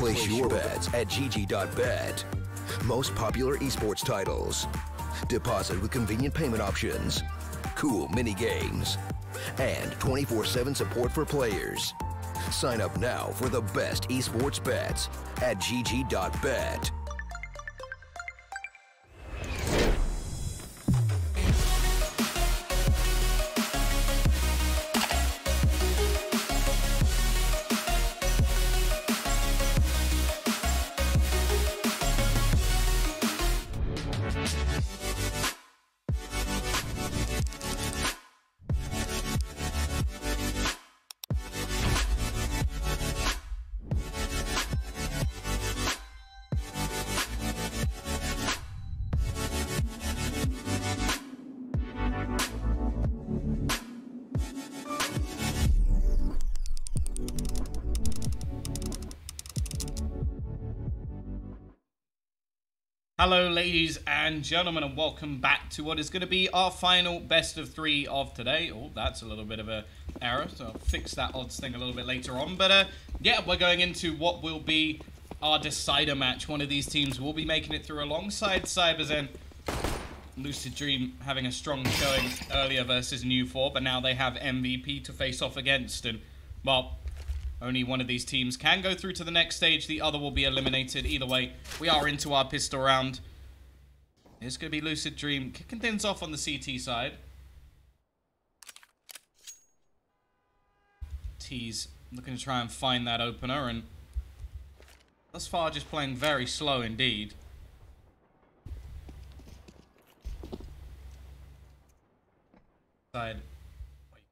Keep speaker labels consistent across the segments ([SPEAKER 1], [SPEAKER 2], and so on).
[SPEAKER 1] Place your bets at gg.bet. Most popular esports titles. Deposit with convenient payment options. Cool mini games. And 24/7 support for players. Sign up now for the best esports bets at gg.bet.
[SPEAKER 2] Hello ladies and gentlemen, and welcome back to what is going to be our final best of 3 of today. Oh, that's a little bit of an error, so I'll fix that odds thing a little bit later on. But yeah, we're going into what will be our decider match. One of these teams will be making it through alongside Cyberzen. Lucid Dream having a strong showing earlier versus New 4, but now they have MVP to face off against. And, well, only one of these teams can go through to the next stage. The other will be eliminated. Either way, we are into our pistol round. It's going to be Lucid Dream kicking things off on the CT side. T's looking to try and find that opener, and thus far just playing very slow indeed. Side.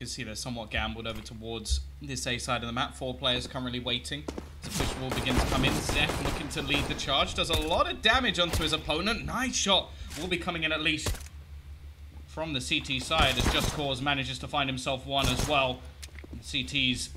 [SPEAKER 2] You can see they're somewhat gambled over towards this A side of the map. 4 players currently waiting. The push will begin to come in. Zef looking to lead the charge. Does a lot of damage onto his opponent. Nice shot. Will be coming in at least from the CT side as Just Cause manages to find himself one as well. CT's,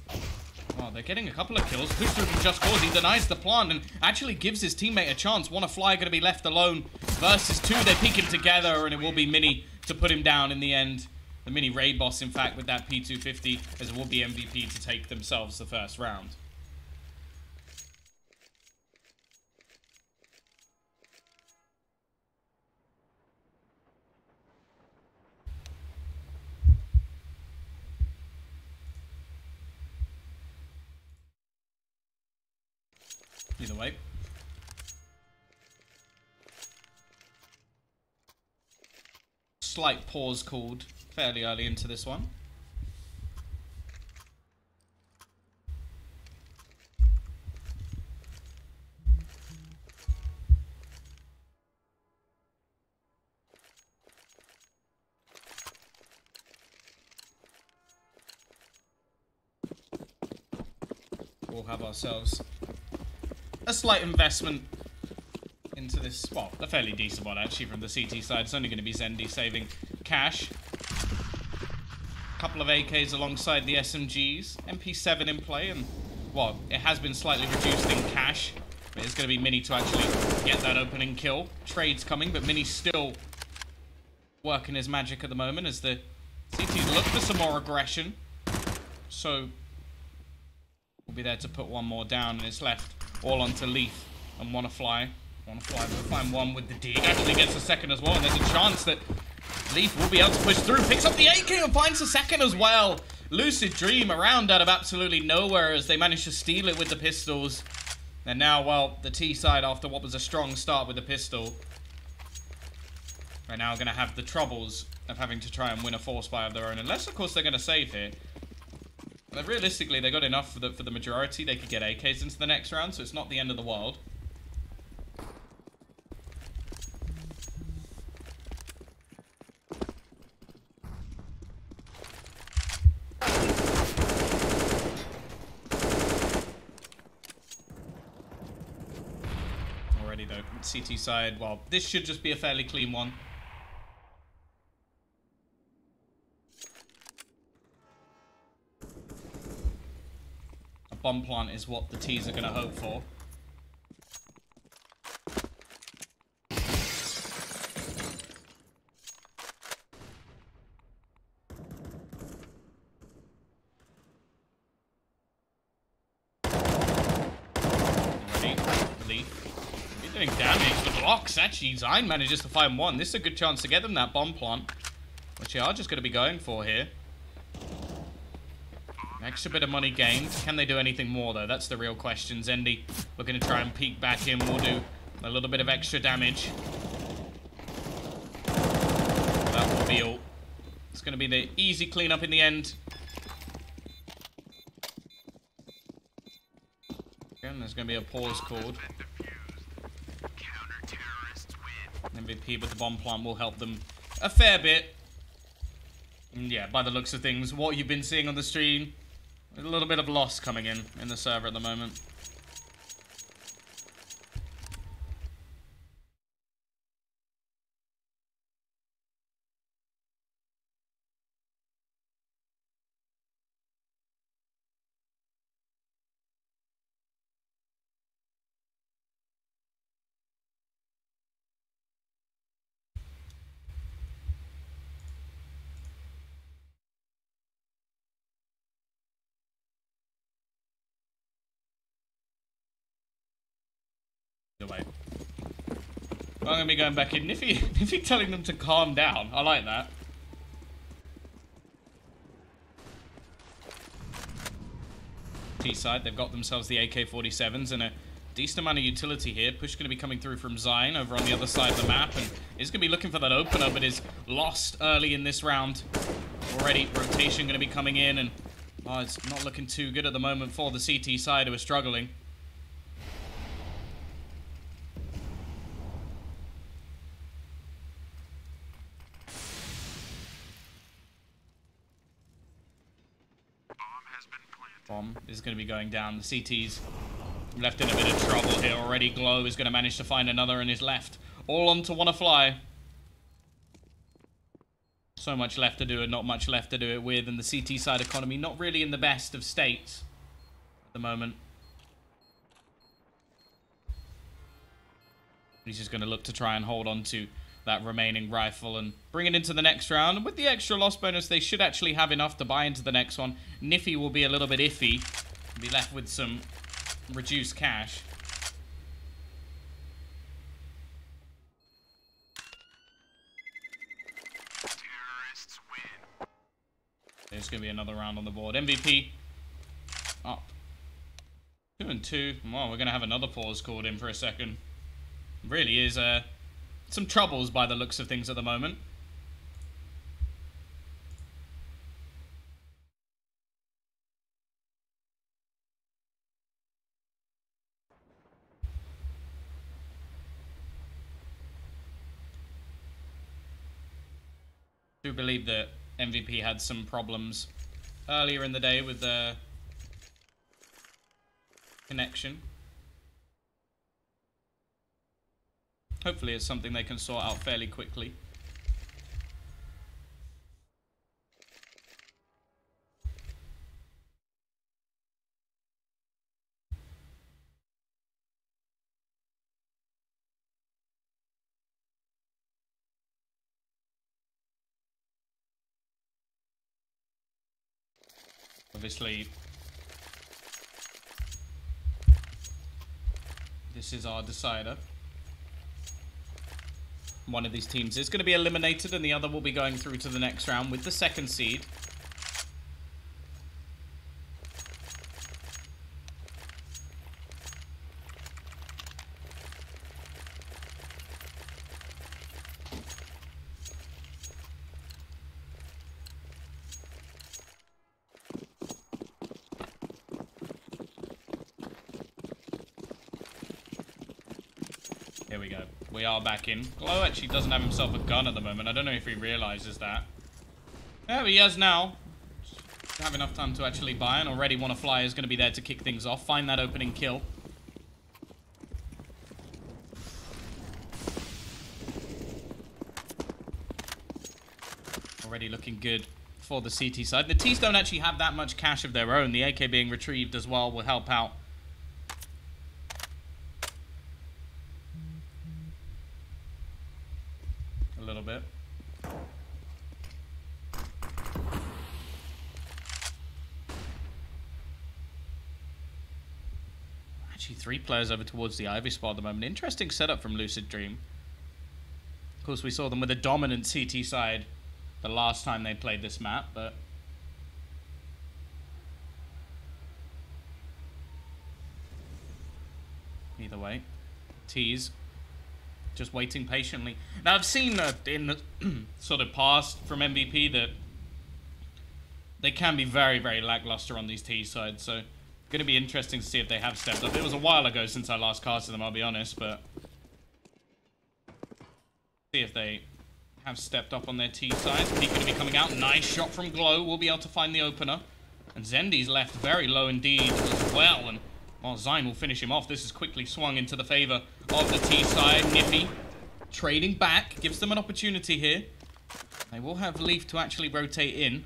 [SPEAKER 2] well, they're getting a couple of kills. Push through from Just Cause. He denies the plant and actually gives his teammate a chance. Wanna-Fly going to be left alone versus 2. They're peeking together, and it will be Mini to put him down in the end. The mini raid boss, in fact, with that P250, as it will be MVP to take themselves the first round. Either way. Slight pause called fairly early into this one. We'll have ourselves a slight investment into this, well, a fairly decent one actually from the CT side. It's only going to be Zendi saving cash. Couple of AKs alongside the SMGs. MP7 in play, and, well, it has been slightly reduced in cash. It's going to be Mini to actually get that opening kill. Trade's coming, but Mini's still working his magic at the moment as the CTs look for some more aggression. So, we'll be there to put one more down, and it's left all onto Leaf and Wanna-Fly. Wanna-Fly will find one with the D. Actually gets a second as well, and there's a chance that Leaf will be able to push through, picks up the AK and finds a second as well. Lucid Dream around out of absolutely nowhere as they manage to steal it with the pistols. And now, well, the T side, after what was a strong start with the pistol, are now going to have the troubles of having to try and win a force buy of their own. Unless, of course, they're going to save here. But realistically, they got enough for the majority. They could get AKs into the next round, so it's not the end of the world. CT side, well, this should just be a fairly clean one. A bomb plant is what the T's are going to hope for. Doing damage. The blocks, actually, Zine manages to find one. This is a good chance to get them that bomb plant, which they are just going to be going for here. An extra bit of money gained. Can they do anything more, though? That's the real question. Zendy looking to try and peek back in. We'll do a little bit of extra damage. That will be all. It's going to be the easy cleanup in the end. Again, there's going to be a pause called. MVP with the bomb plant will help them a fair bit. And yeah, by the looks of things, what you've been seeing on the stream, a little bit of loss coming in the server at the moment. Way. I'm going to be going back in. Niffy telling them to calm down. I like that. T-side, they've got themselves the AK-47s and a decent amount of utility here. Push going to be coming through from Zine over on the other side of the map, and is going to be looking for that opener, but is lost early in this round. Already, rotation going to be coming in, and it's not looking too good at the moment for the CT side, who are struggling. Bomb is going to be going down. The CT's left in a bit of trouble here already. Glow is going to manage to find another and is left all on to Wanna Fly. So much left to do and not much left to do it with, and the CT side economy not really in the best of states at the moment. He's just going to look to try and hold on to that remaining rifle and bring it into the next round. And with the extra loss bonus, they should actually have enough to buy into the next one. Niffy will be a little bit iffy. Be left with some reduced cash. Terrorists win. There's going to be another round on the board. MVP up 2-2. Well, we're going to have another pause called in for a second. Really is some troubles by the looks of things at the moment. I do believe that MVP had some problems earlier in the day with the connection. Hopefully it's something they can sort out fairly quickly. Obviously, this is our decider. One of these teams is going to be eliminated and the other will be going through to the next round with the second seed. Here we go. We are back in. Glow actually doesn't have himself a gun at the moment. I don't know if he realizes that. Yeah, but he has now. Just have enough time to actually buy, and already Wanna Fly is going to be there to kick things off. Find that opening kill. Already looking good for the CT side. The Ts don't actually have that much cash of their own. The AK being retrieved as well will help out. A little bit. Actually, 3 players over towards the Ivy spot at the moment. Interesting setup from Lucid Dream. Of course, we saw them with a dominant CT side the last time they played this map, but either way, T's just waiting patiently. Now, I've seen in the sort of past from MVP that they can be very, very lackluster on these T sides, so going to be interesting to see if they have stepped up. It was a while ago since I last casted them, I'll be honest, but see if they have stepped up on their T side. Peak going to be coming out. Nice shot from Glow. We'll be able to find the opener. And Zendi's left very low indeed as well. And while Zyne will finish him off, this is quickly swung into the favor of the T side. Niffy trading back. Gives them an opportunity here. They will have Leaf to actually rotate in.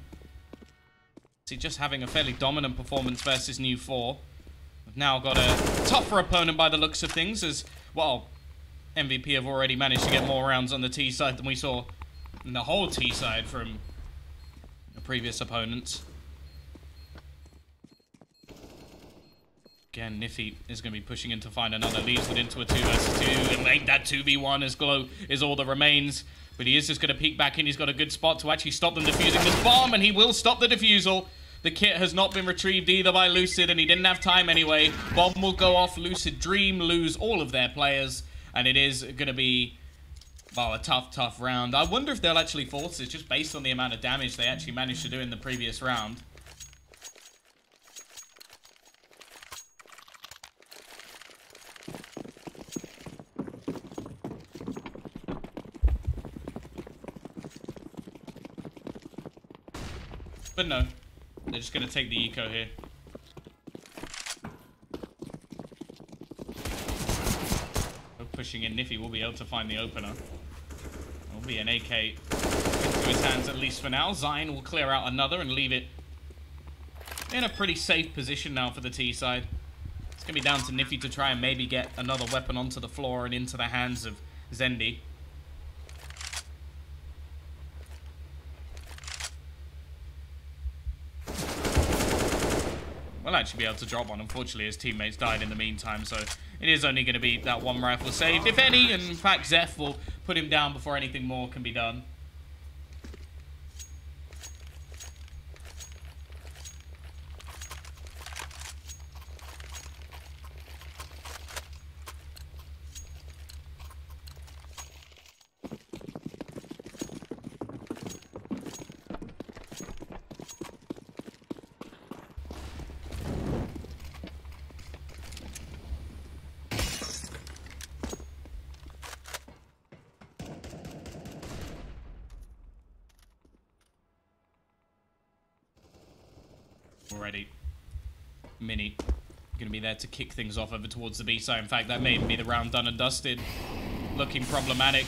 [SPEAKER 2] See, just having a fairly dominant performance versus New 4. We've now got a tougher opponent by the looks of things as, well, MVP have already managed to get more rounds on the T side than we saw in the whole T side from the previous opponents. Again, Niffy is going to be pushing in to find another. Leaves it into a 2 versus 2 and make that 2v1 as Glow is all that remains. But he is just going to peek back in. He's got a good spot to actually stop them defusing this bomb, and he will stop the defusal. The kit has not been retrieved either by Lucid, and he didn't have time anyway. Bomb will go off. Lucid Dream lose all of their players, and it is going to be, well, a tough round. I wonder if they'll actually force it, just based on the amount of damage they actually managed to do in the previous round. But no, they're just going to take the eco here. Pushing in, Niffy will be able to find the opener. It'll be an AK into his hands at least for now. Zyne will clear out another and leave it in a pretty safe position now for the T side. It's going to be down to Niffy to try and maybe get another weapon onto the floor and into the hands of Zendi. Will actually be able to drop one. Unfortunately, his teammates died in the meantime, so it is only going to be that one rifle saved, if any, and in fact, Zeph will put him down before anything more can be done. Already, Mini going to be there to kick things off over towards the B side. In fact, that may even be the round done and dusted. Looking problematic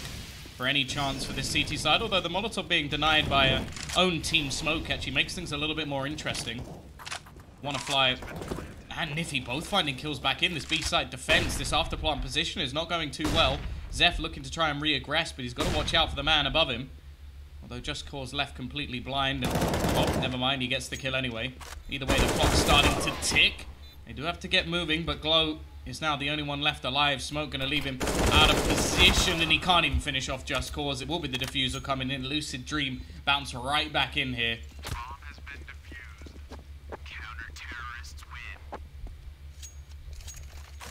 [SPEAKER 2] for any chance for this CT side, although the Molotov being denied by a own team smoke actually makes things a little bit more interesting. Wanna Fly and Niffy both finding kills back in. This B side defense, this afterplant position is not going too well. Zeph looking to try and re-aggress, but he's got to watch out for the man above him. Although Just Cause left completely blind. And, oh, never mind, he gets the kill anyway. Either way, the clock's starting to tick. They do have to get moving, but Glow is now the only one left alive. Smoke going to leave him out of position, and he can't even finish off Just Cause. It will be the diffuser coming in. Lucid Dream bounce right back in here.
[SPEAKER 3] Bomb has been defused. Counter-terrorists win.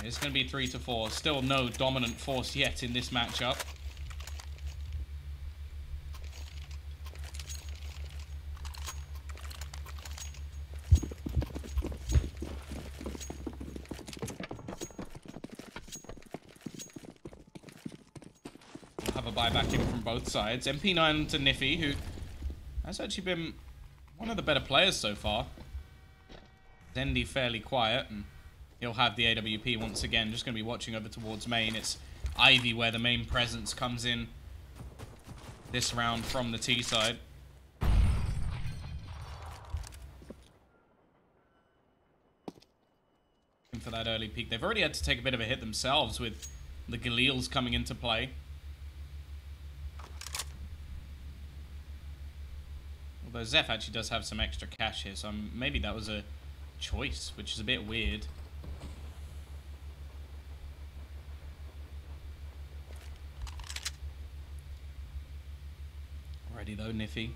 [SPEAKER 2] It's going to be 3-4. Still no dominant force yet in this matchup. Buyback in from both sides. MP9 to Niffy, who has actually been one of the better players so far. Zendi fairly quiet, and he'll have the AWP once again. Just going to be watching over towards main. It's Ivy where the main presence comes in this round from the T side. For that early peak. They've already had to take a bit of a hit themselves with the Galils coming into play. Although Zeph actually does have some extra cash here, so maybe that was a choice, which is a bit weird. ready though, Niffy.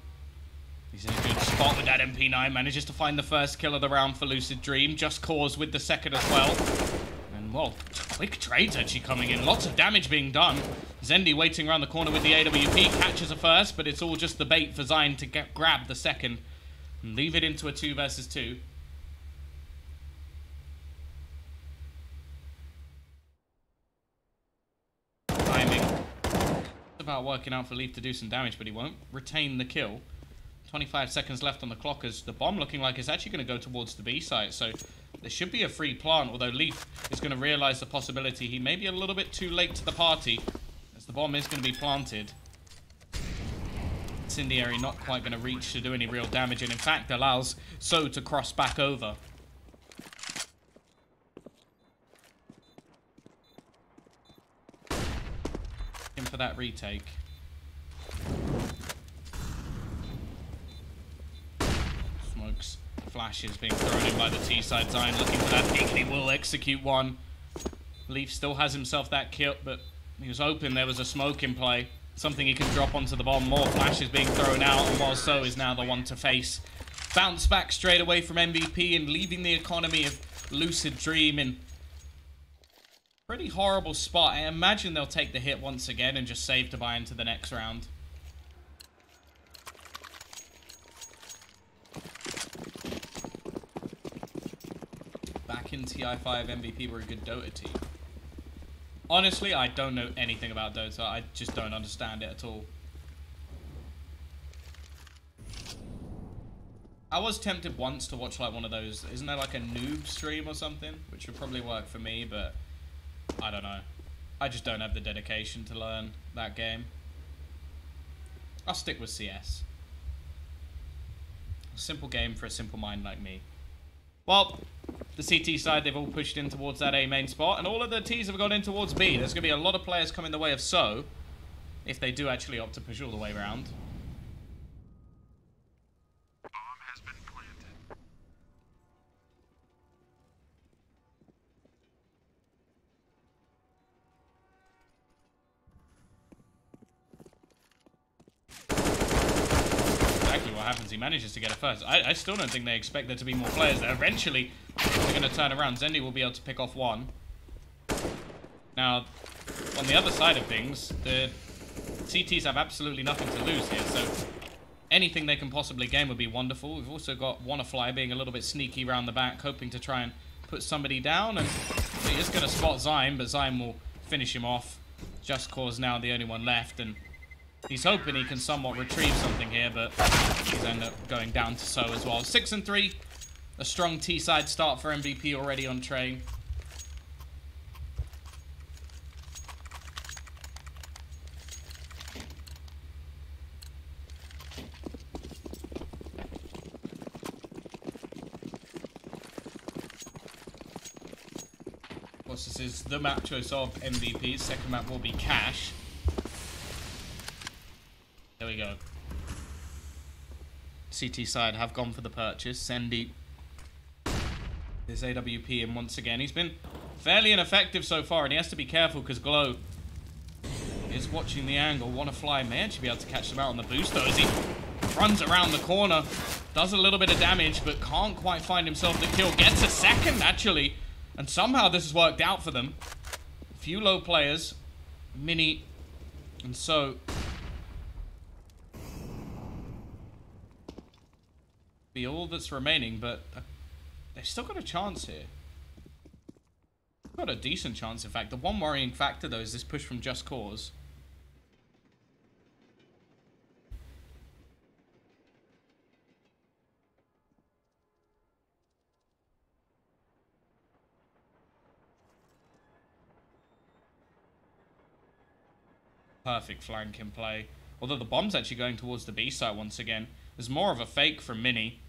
[SPEAKER 2] He's in a good spot with that MP9. Manages to find the first kill of the round for Lucid Dream. Just Cause with the second as well. And, well, quick trades actually coming in. Lots of damage being done. Zendi waiting around the corner with the AWP. Catches a first, but it's all just the bait for Zyme to grab the second. And leave it into a 2 versus 2. Timing. It's about working out for Leaf to do some damage, but he won't retain the kill. 25 seconds left on the clock as the bomb looking like it's actually going to go towards the B site. So there should be a free plant, although Leaf is going to realize the possibility he may be a little bit too late to the party as the bomb is going to be planted. Incendiary not quite going to reach to do any real damage, and in fact allows So to cross back over. In for that retake. Smokes, flashes being thrown in by the T-side. Zyme looking for that pick, and he will execute one. Leaf still has himself that kill, but he was hoping there was a smoke in play. Something he can drop onto the bomb. More flashes being thrown out, and while So is now the one to face. Bounce back straight away from MVP and leaving the economy of Lucid Dream in pretty horrible spot. I imagine they'll take the hit once again and just save to buy into the next round. Back in TI5, MVP were a good Dota team. Honestly, I don't know anything about Dota. I just don't understand it at all. I was tempted once to watch like one of those, isn't there like a noob stream or something? Which would probably work for me, but I don't know. I just don't have the dedication to learn that game. I'll stick with CS. A simple game for a simple mind like me. Well, the CT side, they've all pushed in towards that A main spot, and all of the Ts have gone in towards B. There's going to be a lot of players coming the way of So, if they do actually opt to push all the way around.
[SPEAKER 3] Bomb has been planted.
[SPEAKER 2] Exactly what happens. He manages to get it first. I still don't think they expect there to be more players there. Eventually, they're going to turn around. Zendi will be able to pick off one. Now, on the other side of things, the CTs have absolutely nothing to lose here, so anything they can possibly gain would be wonderful. We've also got Wannafly being a little bit sneaky around the back, hoping to try and put somebody down, and he is going to spot Zyme, but Zyme will finish him off. Just Cause now the only one left, and he's hoping he can somewhat retrieve something here, but he's ended up going down to So as well. 6 and 3, a strong T-side start for MVP already on train. Of course, this is the map choice of MVP. Second map will be Cash. There we go. CT side have gone for the purchase. Zendi is AWP in once again. He's been fairly ineffective so far, and he has to be careful because Glow is watching the angle. Wannafly may actually be able to catch them out on the boost though as he runs around the corner. Does a little bit of damage, but can't quite find himself the kill. Gets a second actually, and somehow this has worked out for them. A few low players, Mini, and So be all that's remaining, but they've still got a chance here. Got a decent chance, in fact. The one worrying factor, though, is this push from Just Cause. Perfect flank in play. Although the bomb's actually going towards the B site once again. There's more of a fake from Mini.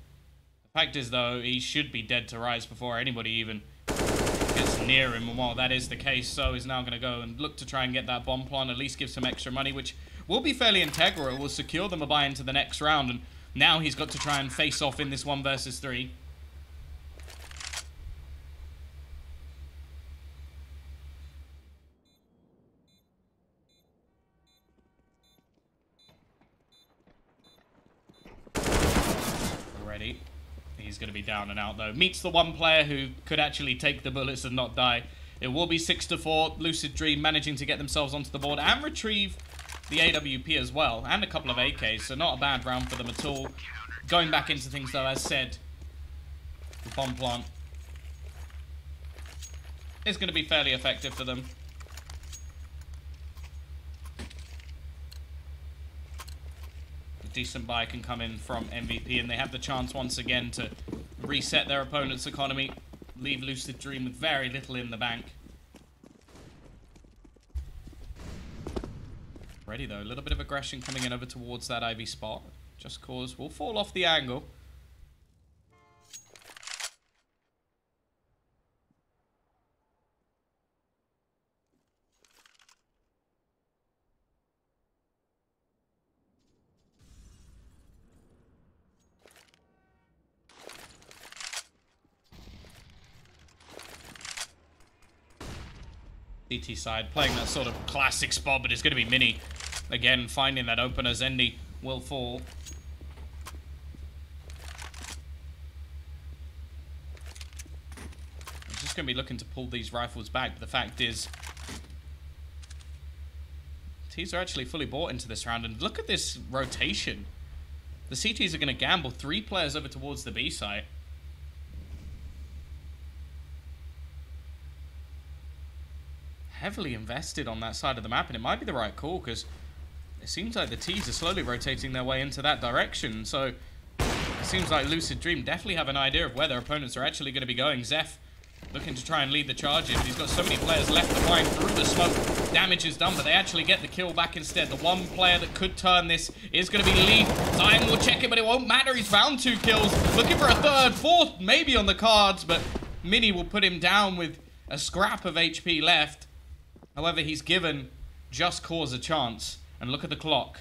[SPEAKER 2] The fact is, though, he should be dead to Rise before anybody even gets near him. And while that is the case, So is now going to go and look to try and get that bomb plant, at least give some extra money, which will be fairly integral. It will secure them a buy into the next round. And now he's got to try and face off in this 1 versus 3. Ready. He's going to be down and out, though. Meets the one player who could actually take the bullets and not die. It will be 6-4. Lucid Dream managing to get themselves onto the board and retrieve the AWP as well. And a couple of AKs, so not a bad round for them at all. Going back into things, though, as said, the bomb plant is going to be fairly effective for them. Decent buy can come in from MVP, and they have the chance once again to reset their opponent's economy, leave Lucid Dream with very little in the bank. Ready though, a little bit of aggression coming in over towards that Ivy spot. Just Cause will fall off the angle. CT side playing that sort of classic spot, but it's going to be Mini. Again, finding that opener. Zendi will fall. He's just going to be looking to pull these rifles back, but the fact is, T's are actually fully bought into this round, and look at this rotation. The CTs are going to gamble 3 players over towards the B site. Heavily invested on that side of the map, and it might be the right call because it seems like the T's are slowly rotating their way into that direction. So it seems like Lucid Dream definitely have an idea of where their opponents are actually going to be going. Zeph looking to try and lead the charge in, but he's got so many players left to find through the smoke. Damage is done, but they actually get the kill back instead. The one player that could turn this is going to be Lee. Zion will check it, but it won't matter. He's found 2 kills. Looking for a third, fourth, maybe on the cards, but Mini will put him down with a scrap of HP left. However, he's given Just Cause a chance. And look at the clock.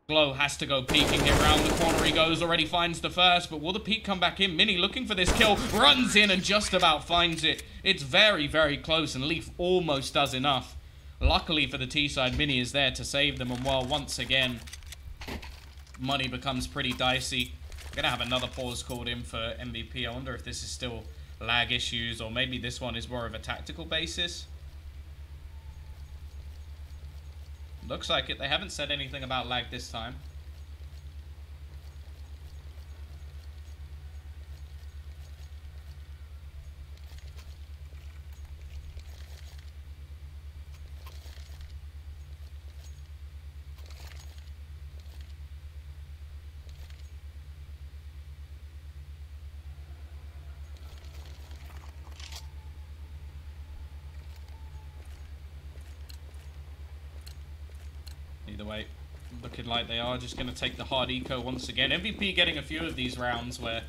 [SPEAKER 2] Glow has to go peeking here. Around the corner he goes. Already finds the first. But will the peek come back in? Mini looking for this kill. Runs in and just about finds it. It's very, very close. And Leaf almost does enough. Luckily for the T side, Mini is there to save them. And while once again, money becomes pretty dicey. Gonna have another pause called in for MVP. I wonder if this is still lag issues. Or maybe this one is more of a tactical basis. Looks like it. They haven't said anything about lag this time. Either way, looking like they are just going to take the hard eco once again. MVP getting a few of these rounds where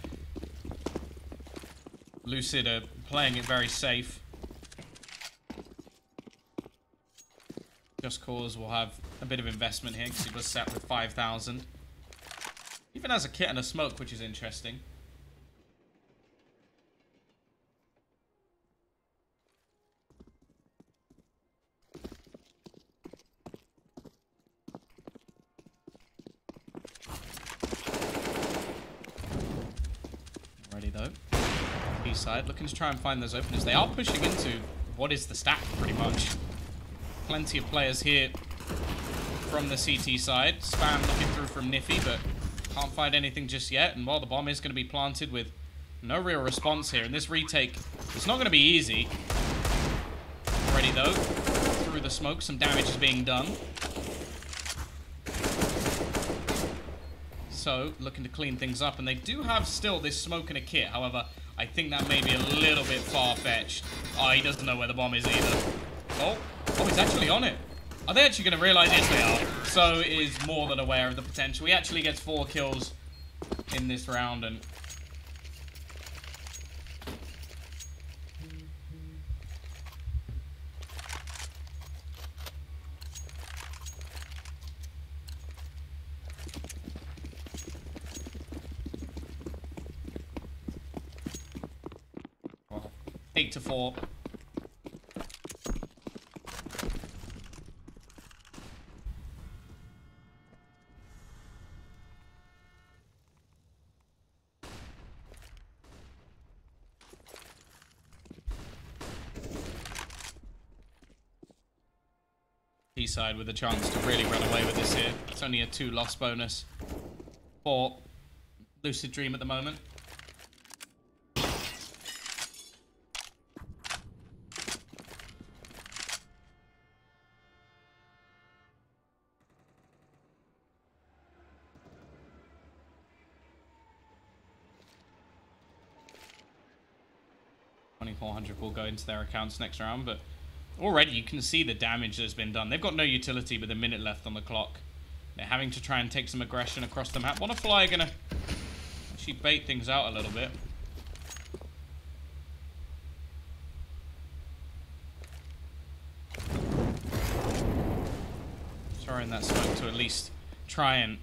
[SPEAKER 2] Lucid are playing it very safe. Just Cause will have a bit of investment here because he was set with 5,000. Even has a kit and a smoke, which is interesting. Though, B side looking to try and find those openers. They are pushing into what is the stack pretty much. Plenty of players here from the CT side. Spam looking through from Niffy, but can't find anything just yet. And while the bomb is going to be planted with no real response here, and this retake, it's not going to be easy. Ready though, through the smoke, some damage is being done. So, looking to clean things up, and they do have still this smoke and a kit. However, I think that may be a little bit far-fetched. Oh, he doesn't know where the bomb is either. Oh, he's actually on it. Are they actually going to realize? Yes, they are. So, is more than aware of the potential. He actually gets 4 kills in this round, and well, 8-4. T-side with a chance to really run away with this here. It's only a 2 loss bonus for Lucid Dream at the moment. $2,400 will go into their accounts next round, but already you can see the damage that's been done. They've got no utility with a minute left on the clock. They're having to try and take some aggression across the map. Wannafly gonna actually bait things out a little bit. Throwing that smoke to at least try and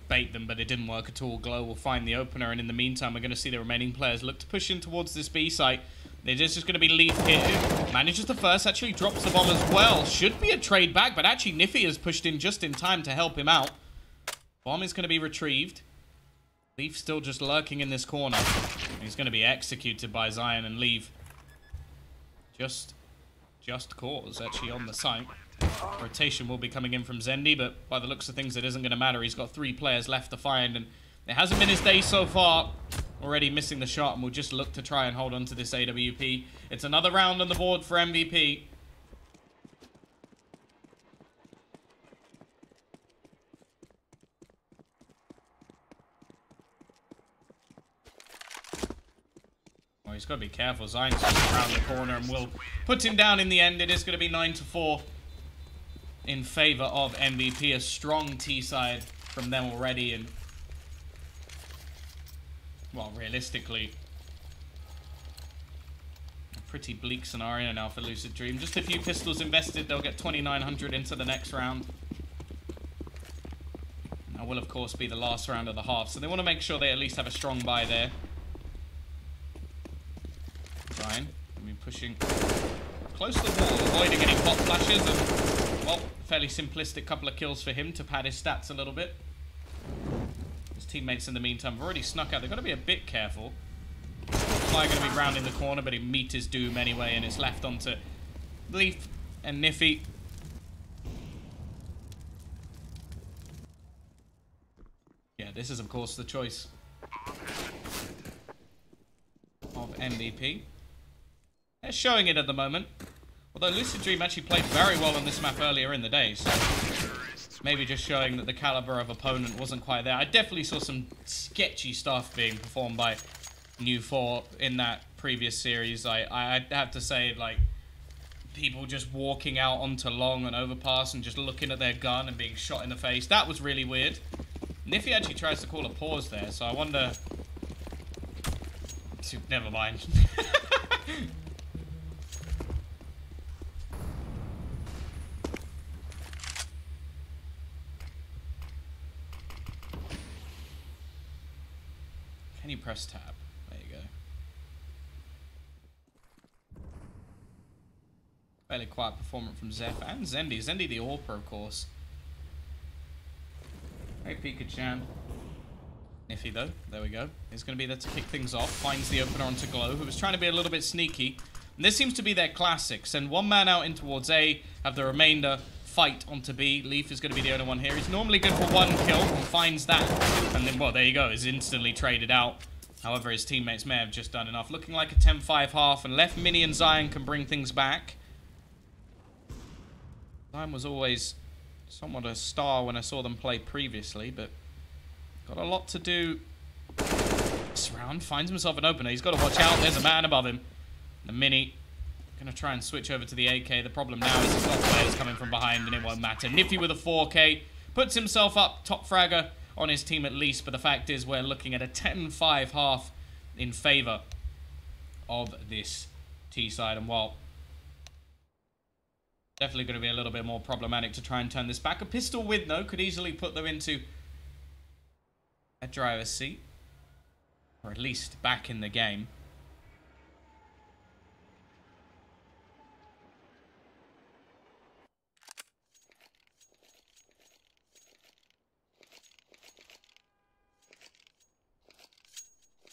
[SPEAKER 2] bait them, but it didn't work at all. Glow will find the opener, and in the meantime, we're going to see the remaining players look to push in towards this B site. There's just going to be Leaf here. Manages the first, actually drops the bomb as well. Should be a trade back, but actually Niffy has pushed in just in time to help him out. Bomb is going to be retrieved. Leaf still just lurking in this corner. He's going to be executed by Zion, and Leaf just cause actually on the site. Rotation will be coming in from Zendi, but by the looks of things, it isn't going to matter. He's got 3 players left to find, and it hasn't been his day so far. Already missing the shot, and we'll just look to try and hold on to this AWP. It's another round on the board for MVP. Well, he's got to be careful. Zion's just around the corner and will put him down in the end. It is going to be 9-4 in favor of MVP. A strong T side from them already, and well, realistically, a pretty bleak scenario now for Lucid Dream. Just a few pistols invested, they'll get 2,900 into the next round. That will, of course, be the last round of the half, so they want to make sure they at least have a strong buy there. Ryan, I mean, pushing close to the wall, avoiding any pop flashes, and, well, fairly simplistic couple of kills for him to pad his stats a little bit. His teammates in the meantime have already snuck out. They've got to be a bit careful. Fly going to be rounding the corner, but he meet his doom anyway, and it's left onto Leaf and Niffy. Yeah, this is, of course, the choice of MVP. They're showing it at the moment. Although Lucid Dream actually played very well on this map earlier in the day, so maybe just showing that the caliber of opponent wasn't quite there. I definitely saw some sketchy stuff being performed by New 4 in that previous series. I have to say, like, people just walking out onto long and overpass and just looking at their gun and being shot in the face. That was really weird. Niffy actually tries to call a pause there, so I wonder... Never mind. Can you press tab? There you go. Fairly quiet performance from Zeph and Zendi. Zendi the AWPer, of course. Hey, Pikachu. Niffy, though. There we go. He's going to be there to kick things off. Finds the opener onto Glow, who was trying to be a little bit sneaky. And this seems to be their classic. Send one man out in towards A, have the remainder fight onto B. Leaf is going to be the only one here. He's normally good for 1 kill and finds that. And then, well, there you go. He's instantly traded out. However, his teammates may have just done enough. Looking like a 10-5 half, and left Mini and Zion can bring things back. Zion was always somewhat a star when I saw them play previously, but got a lot to do this round. Finds himself an opener. He's got to watch out. There's a man above him. The Mini going to try and switch over to the AK. The problem now is he's got players coming from behind, and it won't matter. Niffy with a 4K puts himself up, top fragger on his team at least, but the fact is we're looking at a 10-5 half in favor of this T side, and while definitely going to be a little bit more problematic to try and turn this back. A pistol with no could easily put them into a driver's seat, or at least back in the game.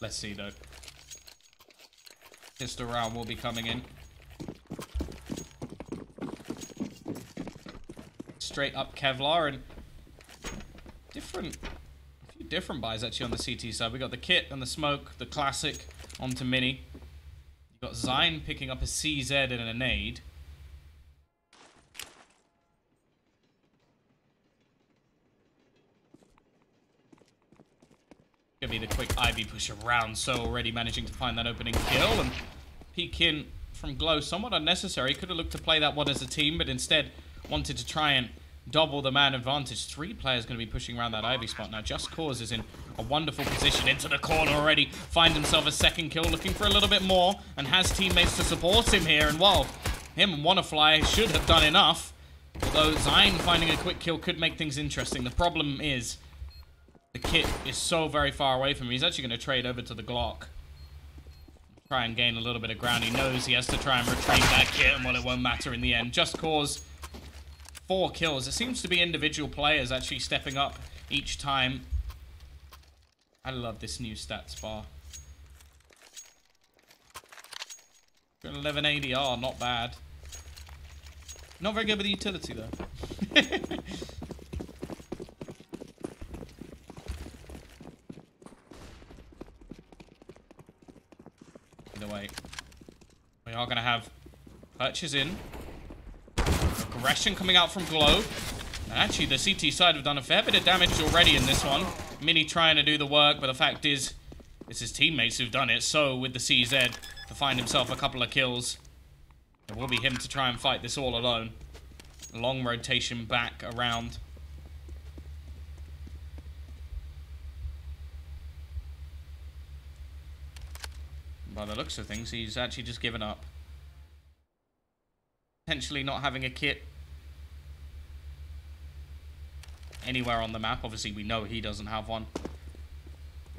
[SPEAKER 2] Let's see, though. Pistol round will be coming in. straight up Kevlar, and a few different buys actually on the CT side. We got the kit and the smoke, the classic onto mini. You got Zine picking up a CZ and a nade. Gonna be the quick Ivy push around, so already managing to find that opening kill and peek in from Glow. Somewhat unnecessary. Could have looked to play that one as a team, but instead wanted to try and double the man advantage. 3 players going to be pushing around that Ivy spot now. Just Cause is in a wonderful position into the corner already. Find himself a second kill, looking for a little bit more, and has teammates to support him here. And while him and Wannafly should have done enough, although Zine finding a quick kill could make things interesting. The problem is the kit is so very far away from him. He's actually going to trade over to the Glock. Try and gain a little bit of ground. He knows he has to try and retrieve that kit, and well, it won't matter in the end. Just Cause 4 kills. It seems to be individual players actually stepping up each time. I love this new stats bar. 11 ADR, not bad. Not very good with the utility though. Either way, we are going to have purchase in. Aggression coming out from Glow. And actually, the CT side have done a fair bit of damage already in this one. Mini trying to do the work, but the fact is, it's his teammates who've done it. So, with the CZ, to find himself a couple of kills, it will be him to try and fight this all alone. Long rotation back around. By the looks of things, he's actually just given up. Potentially not having a kit anywhere on the map. Obviously, we know he doesn't have one.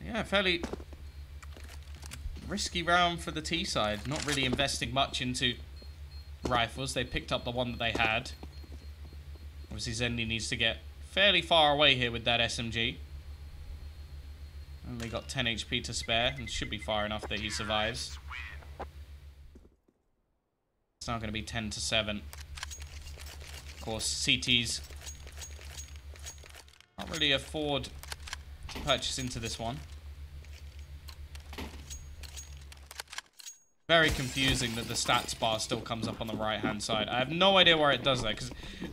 [SPEAKER 2] Yeah, fairly risky round for the T side. Not really investing much into rifles. They picked up the one that they had. Obviously, Zendi needs to get fairly far away here with that SMG. Only got 10 HP to spare, and should be far enough that he survives. It's now going to be 10 to 7. Of course, CTs can't really afford to purchase into this one. Very confusing that the stats bar still comes up on the right-hand side. I have no idea where it does that, because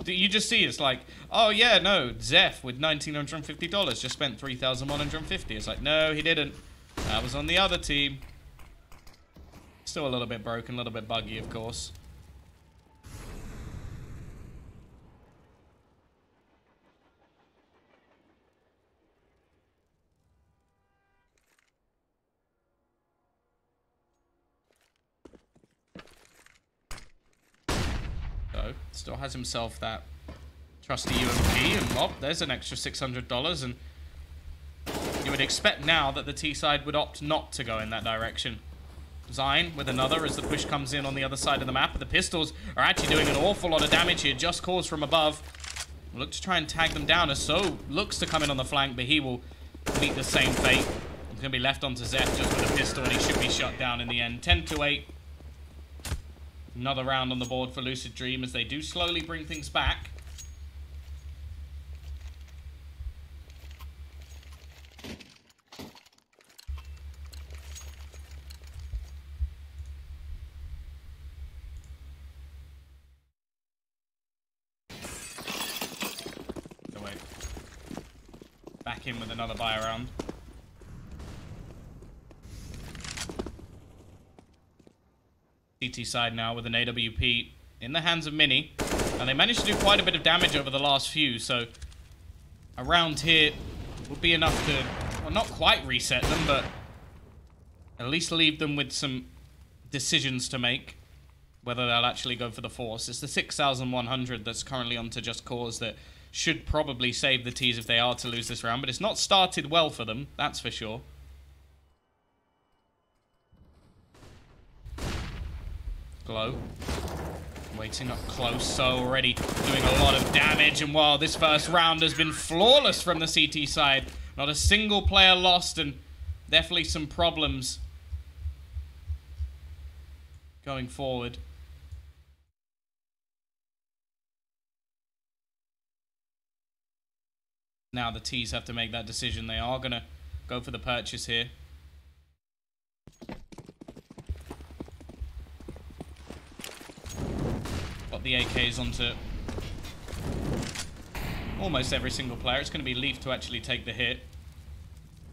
[SPEAKER 2] you just see it's like, oh yeah, no, Zeph with $1,950 just spent $3,150. It's like, no, he didn't. That was on the other team. Still a little bit broken, a little bit buggy, of course. So, still has himself that trusty UMP, and well, there's an extra $600, and you would expect now that the T side would opt not to go in that direction. Zine with another as the push comes in on the other side of the map. The pistols are actually doing an awful lot of damage here. Just Cause from above. Look to try and tag them down as So looks to come in on the flank, but he will meet the same fate. He's going to be left onto Zeph just with a pistol, and he should be shut down in the end. 10 to 8. Another round on the board for Lucid Dream as they do slowly bring things back. Back in with another buy around. CT side now with an AWP in the hands of Mini. And they managed to do quite a bit of damage over the last few, so a round here would be enough to, well, not quite reset them, but at least leave them with some decisions to make, whether they'll actually go for the Force. It's the 6,100 that's currently onto Just Cause that should probably save the T's if they are to lose this round, but it's not started well for them, that's for sure. Glow. Waiting up close, So already doing a lot of damage, and while this first round has been flawless from the CT side, not a single player lost, and definitely some problems going forward. Now the T's have to make that decision. They are going to go for the purchase here. Got the AKs onto almost every single player. It's going to be Leaf to actually take the hit.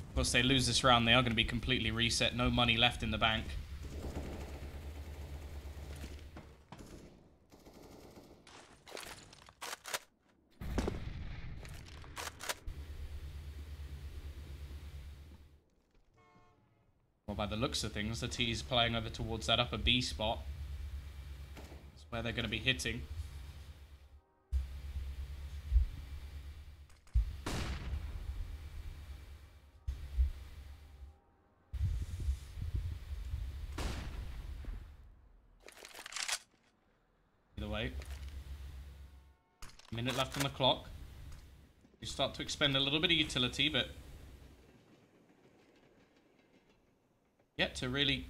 [SPEAKER 2] Of course, they lose this round. They are going to be completely reset. No money left in the bank. Well, by the looks of things, the T's playing over towards that upper B spot. That's where they're going to be hitting. Either way. Minute left on the clock. You start to expend a little bit of utility, but yet to really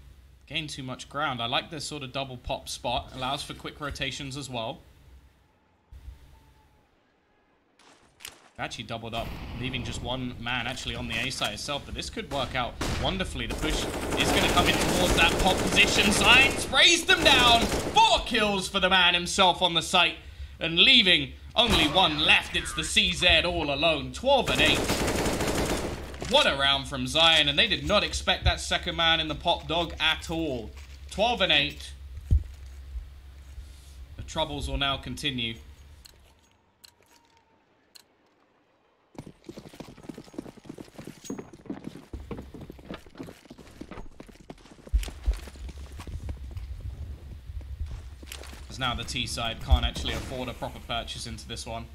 [SPEAKER 2] gain too much ground. I like this sort of double pop spot. Allows for quick rotations as well. Actually doubled up, leaving just one man actually on the A side itself, but this could work out wonderfully. The push is going to come in towards that pop position. Sign sprays them down. 4 kills for the man himself on the site, and leaving only one left. It's the CZ all alone. 12 and 8. What a round from Zion, and they did not expect that second man in the pop dog at all. 12 and 8. The troubles will now continue. As now the T side can't actually afford a proper purchase into this one.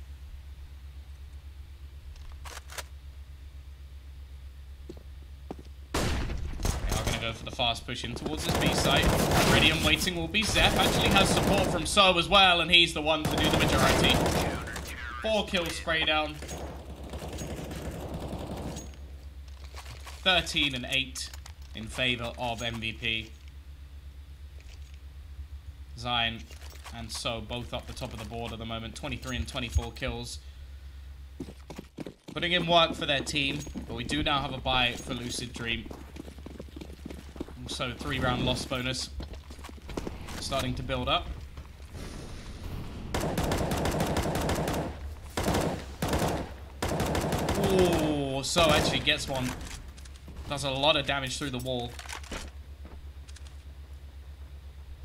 [SPEAKER 2] Go for the fast push in towards his B site. Iridium waiting will be Zeph. Actually has support from So as well, and he's the one to do the majority. 4 kills spray down. 13 and 8 in favor of MVP. Zion and So both up the top of the board at the moment. 23 and 24 kills. Putting in work for their team, but we do now have a bye for Lucid Dream. So 3-round loss bonus starting to build up. Oh, So actually gets one. Does a lot of damage through the wall.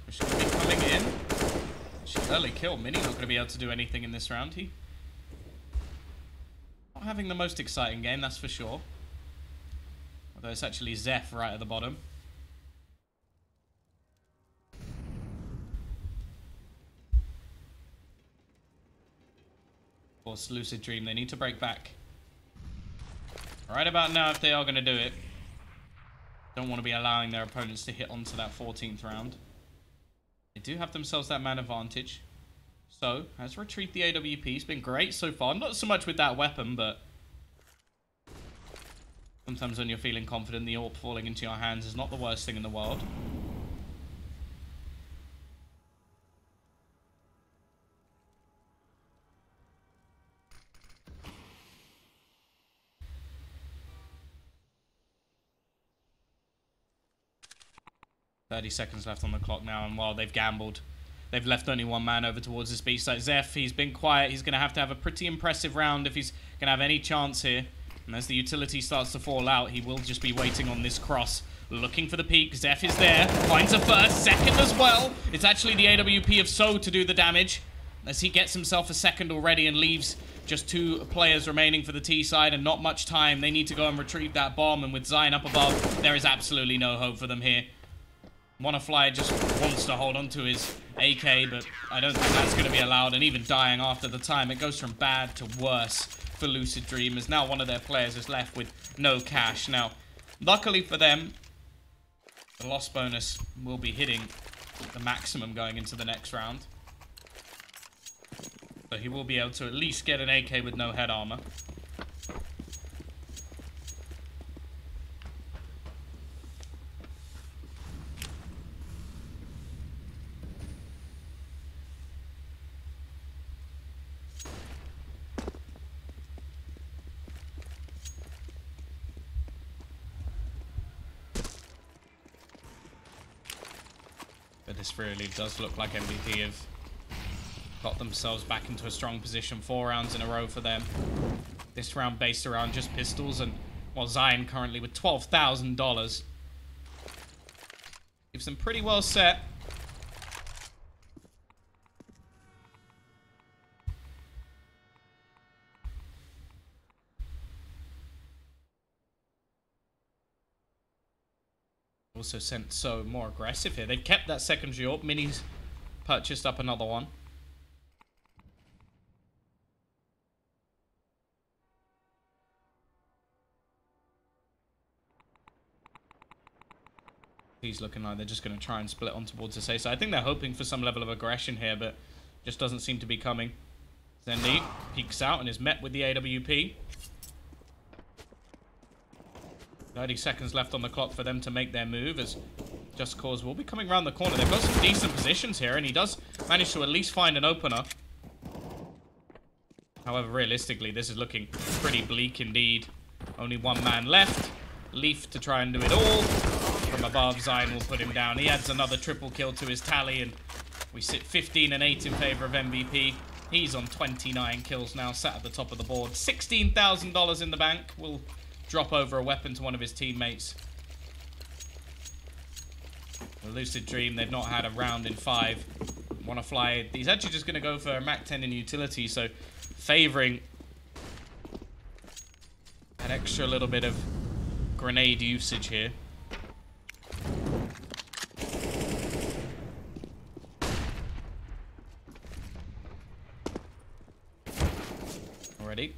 [SPEAKER 2] Should be coming in. She's early kill. Mini not going to be able to do anything in this round. He not having the most exciting game, that's for sure. Although it's actually Zeph right at the bottom. Of course, Lucid Dream, they need to break back. Right about now, if they are going to do it, don't want to be allowing their opponents to hit onto that 14th round. They do have themselves that man advantage. So, has retrieved the AWP. It's been great so far. Not so much with that weapon, but sometimes when you're feeling confident, the AWP falling into your hands is not the worst thing in the world. .30 seconds left on the clock now, and while they've gambled, they've left only one man over towards this B site. Zeph, he's been quiet. He's going to have a pretty impressive round if he's going to have any chance here. And as the utility starts to fall out, he will just be waiting on this cross, looking for the peak. Zeph is there, finds a first, second as well. It's actually the AWP of So to do the damage, as he gets himself a second already and leaves just 2 players remaining for the T side and not much time. They need to go and retrieve that bomb, and with Zion up above, there is absolutely no hope for them here. Wanafly just wants to hold on to his AK, but I don't think that's going to be allowed. And even dying after the time, it goes from bad to worse for Lucid Dream, as now one of their players is left with no cash. Now, luckily for them, the loss bonus will be hitting the maximum going into the next round. So he will be able to at least get an AK with no head armor. But this really does look like MVP have got themselves back into a strong position. 4 rounds in a row for them. This round based around just pistols, and well, Zion currently with $12,000. Keeps them pretty well set. Also sent so more aggressive here. They've kept that secondary AWP. Mini's purchased up another one. He's looking like they're just going to try and split on towards the A side. I think they're hoping for some level of aggression here, but just doesn't seem to be coming. Zendi peeks out and is met with the AWP. 30 seconds left on the clock for them to make their move, as Just Cause will be coming around the corner. They've got some decent positions here, and he does manage to at least find an opener. However, realistically, this is looking pretty bleak indeed. Only one man left. Leaf to try and do it all. From above, Zion will put him down. He adds another triple kill to his tally, and we sit 15 and 8 in favor of MVP. He's on 29 kills now, sat at the top of the board. $16,000 in the bank. Will drop over a weapon to one of his teammates. The Lucid Dream, they've not had a round in 5. Want to fly. He's actually just going to go for a Mac 10 in utility, so favoring that extra little bit of grenade usage here. Already.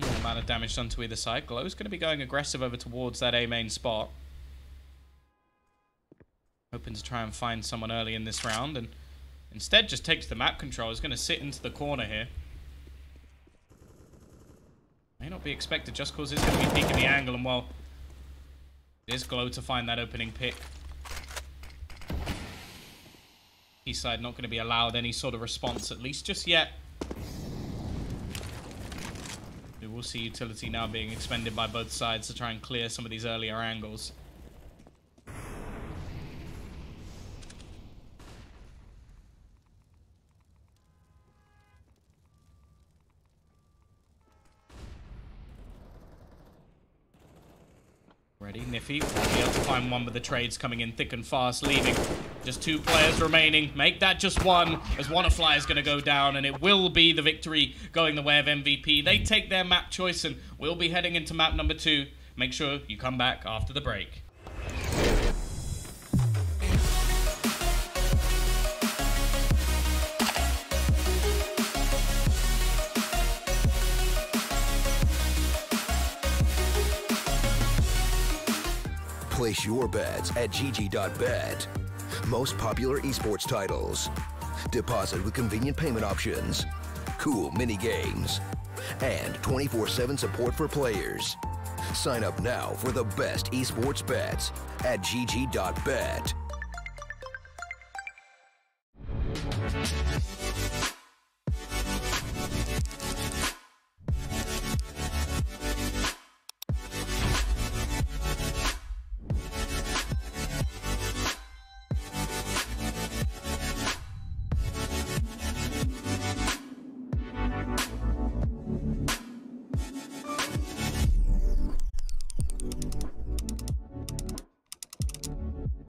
[SPEAKER 2] More amount of damage done to either side. Glow's going to be going aggressive over towards that A main spot. Hoping to try and find someone early in this round, and instead just takes the map control. Is going to sit into the corner here. May not be expected. Just Cause is going to be peeking the angle, and well, it is Glow to find that opening pick. East side not going to be allowed any sort of response, at least just yet. We will see utility now being expended by both sides to try and clear some of these earlier angles. Ready, Niffy will be able to find one with the trades coming in thick and fast, leaving just 2 players remaining. Make that just 1, as WannaFly is going to go down, and it will be the victory going the way of MVP. They take their map choice, and we'll be heading into map number 2. Make sure you come back after the break.
[SPEAKER 1] Place your bets at gg.bet. Most popular esports titles. Deposit with convenient payment options. Cool mini games. And 24/7 support for players. Sign up now for the best esports bets at gg.bet.